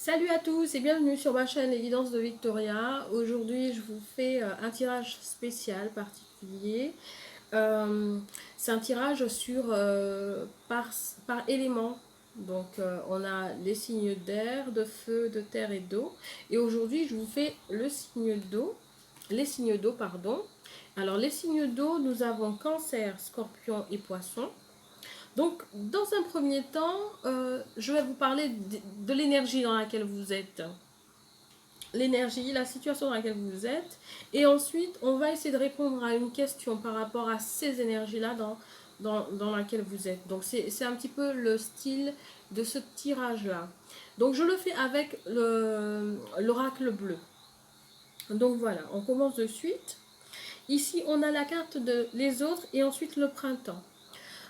Salut à tous et bienvenue sur ma chaîne Les Guidances de Victoria. Aujourd'hui, je vous fais un tirage spécial particulier. Euh, c'est un tirage sur par élément. Donc, on a les signes d'air, de feu, de terre et d'eau. Et aujourd'hui, je vous fais le signe d'eau, les signes d'eau, pardon. Alors, les signes d'eau, nous avons Cancer, Scorpion et Poisson. Donc, dans un premier temps, je vais vous parler de l'énergie dans laquelle vous êtes. L'énergie, la situation dans laquelle vous êtes. Et ensuite, on va essayer de répondre à une question par rapport à ces énergies-là dans laquelle vous êtes. Donc, c'est un petit peu le style de ce tirage-là. Donc, je le fais avec l'oracle bleu. Donc, voilà, on commence de suite. Ici, on a la carte de les autres et ensuite le printemps.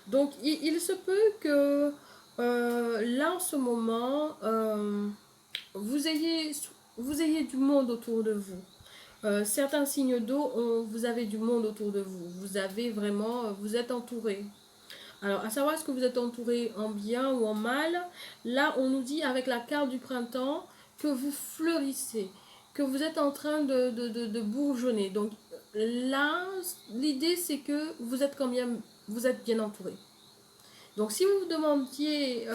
Donc, il se peut que là, en ce moment, vous ayez, vous ayez du monde autour de vous. Certains signes d'eau, vous avez du monde autour de vous. Vous avez vraiment, vous êtes entouré. Alors, à savoir est-ce que vous êtes entouré en bien ou en mal. Là, on nous dit avec la carte du printemps que vous fleurissez, que vous êtes en train de bourgeonner. Donc là, l'idée c'est que vous êtes quand même, vous êtes bien entouré. Donc si vous vous demandiez,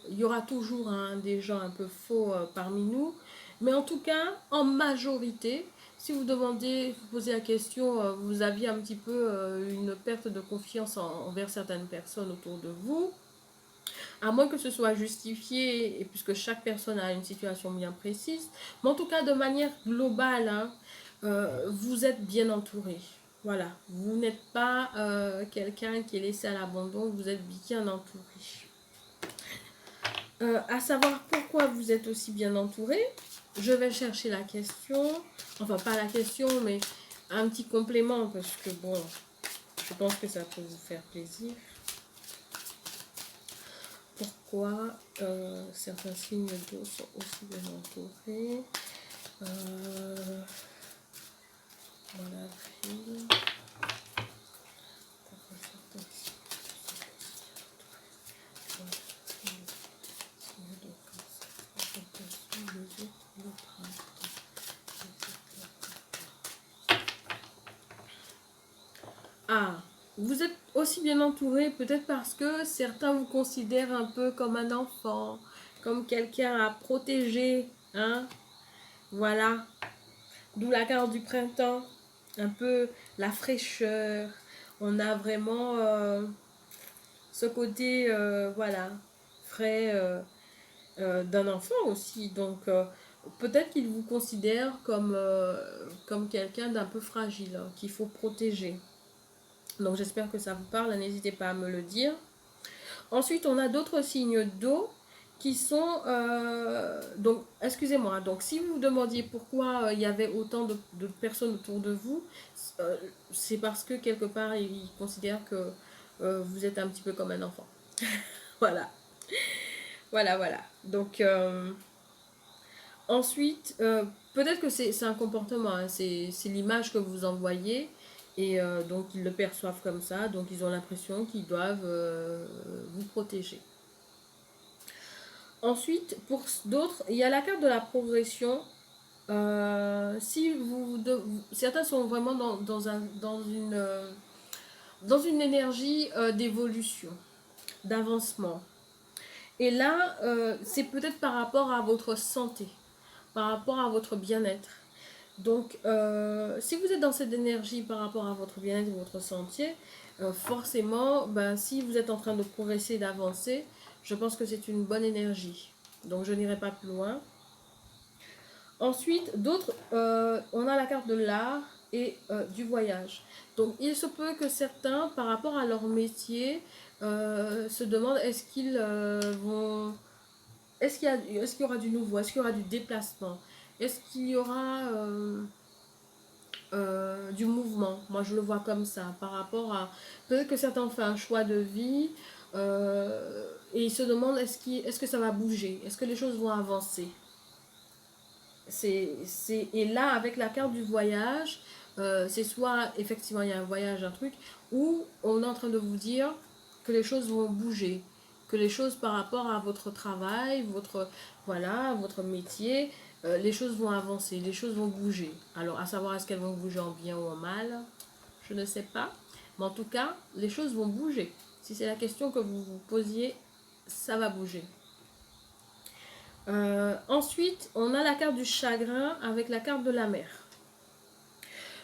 il y aura toujours des gens un peu faux parmi nous, mais en tout cas, en majorité, si vous demandez, vous posez la question, vous aviez un petit peu une perte de confiance envers certaines personnes autour de vous, à moins que ce soit justifié, et puisque chaque personne a une situation bien précise, mais en tout cas, de manière globale, hein, vous êtes bien entouré. Voilà, vous n'êtes pas quelqu'un qui est laissé à l'abandon, vous êtes bien entouré. À savoir pourquoi vous êtes aussi bien entouré, je vais chercher la question, enfin pas la question, mais un petit complément, parce que bon, je pense que ça peut vous faire plaisir. Pourquoi certains signes d'eau sont aussi bien entourés. Voilà, avril. Pourquoi certains signes d'eau comme ça. Ah, vous êtes aussi bien entouré peut-être parce que certains vous considèrent un peu comme un enfant, comme quelqu'un à protéger, hein. Voilà, d'où la carte du printemps, un peu la fraîcheur. On a vraiment ce côté, voilà, frais d'un enfant aussi. Donc, peut-être qu'il vous considère comme quelqu'un d'un peu fragile, hein, qu'il faut protéger. Donc, j'espère que ça vous parle. N'hésitez pas à me le dire. Ensuite, on a d'autres signes d'eau qui sont donc excusez-moi, donc si vous vous demandiez pourquoi il y avait autant de personnes autour de vous, euh, c'est parce que quelque part ils considèrent que vous êtes un petit peu comme un enfant. Voilà, voilà. Donc ensuite, peut-être que c'est un comportement, hein, c'est l'image que vous envoyez et donc ils le perçoivent comme ça, donc ils ont l'impression qu'ils doivent vous protéger. Ensuite, pour d'autres, il y a la carte de la progression. Si certains sont vraiment dans une énergie d'évolution, d'avancement. Et là, c'est peut-être par rapport à votre santé, par rapport à votre bien-être. Donc, si vous êtes dans cette énergie par rapport à votre bien-être et votre santé, forcément, ben, si vous êtes en train de progresser, d'avancer, je pense que c'est une bonne énergie. Donc, je n'irai pas plus loin. Ensuite, d'autres, on a la carte de l'art et du voyage. Donc, il se peut que certains, par rapport à leur métier, se demandent est-ce qu'il y aura du nouveau, est-ce qu'il y aura du déplacement, est-ce qu'il y aura du mouvement. Moi, je le vois comme ça, par rapport à peut-être que certains ont fait un choix de vie et ils se demandent est-ce que ça va bouger, est-ce que les choses vont avancer. Et là, avec la carte du voyage, c'est soit effectivement il y a un voyage, un truc, ou on est en train de vous dire que les choses vont bouger, que les choses par rapport à votre travail, votre métier, les choses vont avancer, les choses vont bouger. Alors, à savoir est-ce qu'elles vont bouger en bien ou en mal, je ne sais pas. Mais en tout cas, les choses vont bouger. Si c'est la question que vous vous posiez, ça va bouger. Ensuite, on a la carte du chagrin avec la carte de la mer.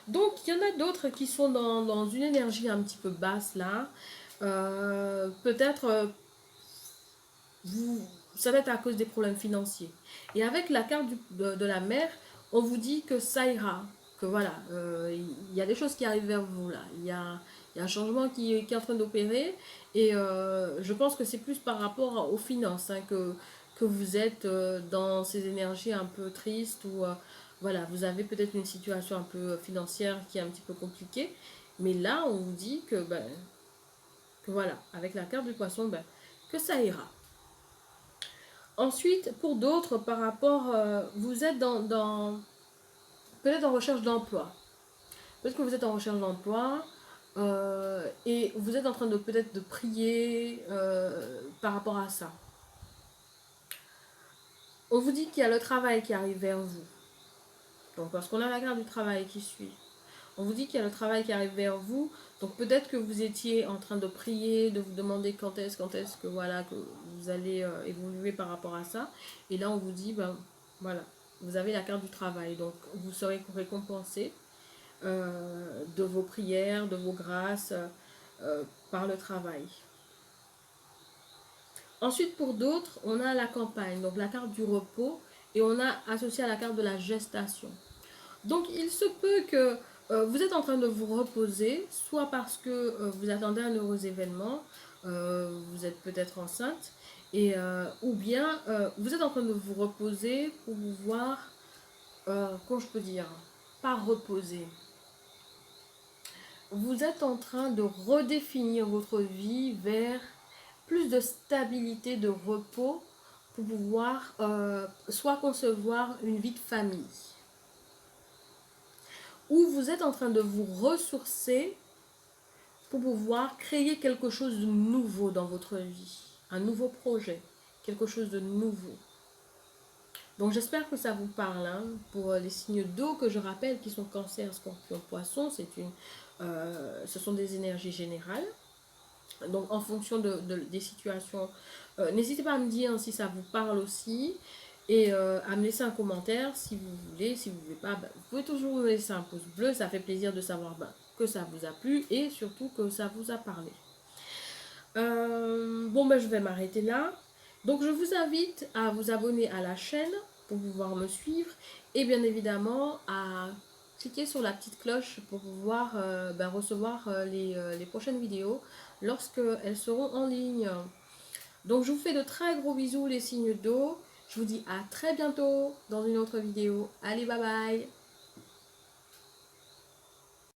Donc, il y en a d'autres qui sont dans une énergie un petit peu basse là. Peut-être ça va être à cause des problèmes financiers. Et avec la carte de la mer, on vous dit que ça ira. Que voilà, il y a des choses qui arrivent vers vous là. Il y a un changement qui est en train d'opérer. Et je pense que c'est plus par rapport aux finances hein, que vous êtes dans ces énergies un peu tristes ou voilà, vous avez peut-être une situation un peu financière qui est un petit peu compliquée. Mais là, on vous dit que voilà, avec la carte du poisson, que ça ira. Ensuite, pour d'autres, par rapport, vous êtes peut-être en recherche d'emploi. Peut-être que vous êtes en recherche d'emploi et vous êtes en train de peut-être de prier par rapport à ça. On vous dit qu'il y a le travail qui arrive vers vous. Donc, parce qu'on a la carte du travail qui suit. On vous dit qu'il y a le travail qui arrive vers vous. Donc peut-être que vous étiez en train de prier, de vous demander quand est-ce que voilà que vous allez évoluer par rapport à ça. Et là on vous dit voilà, vous avez la carte du travail. Donc vous serez récompensé de vos prières, de vos grâces par le travail. Ensuite pour d'autres, on a la campagne, donc la carte du repos et on a associé à la carte de la gestation. Donc il se peut que vous êtes en train de vous reposer, soit parce que vous attendez un heureux événement, vous êtes peut-être enceinte, et, ou bien vous êtes en train de vous reposer pour pouvoir, comment je peux dire, pas reposer. Vous êtes en train de redéfinir votre vie vers plus de stabilité, de repos, pour pouvoir soit concevoir une vie de famille. Ou vous êtes en train de vous ressourcer pour pouvoir créer quelque chose de nouveau dans votre vie, un nouveau projet, quelque chose de nouveau. Donc j'espère que ça vous parle hein, pour les signes d'eau que je rappelle qui sont Cancer, Scorpion, Poisson, ce sont des énergies générales. Donc en fonction des situations, n'hésitez pas à me dire si ça vous parle aussi et à me laisser un commentaire si vous voulez, si vous ne voulez pas, vous pouvez toujours me laisser un pouce bleu, ça fait plaisir de savoir que ça vous a plu et surtout que ça vous a parlé. Je vais m'arrêter là. Donc je vous invite à vous abonner à la chaîne pour pouvoir me suivre et bien évidemment à cliquer sur la petite cloche pour pouvoir recevoir les prochaines vidéos lorsqu'elles seront en ligne. Donc je vous fais de très gros bisous les signes d'eau. Je vous dis à très bientôt dans une autre vidéo. Allez, bye bye!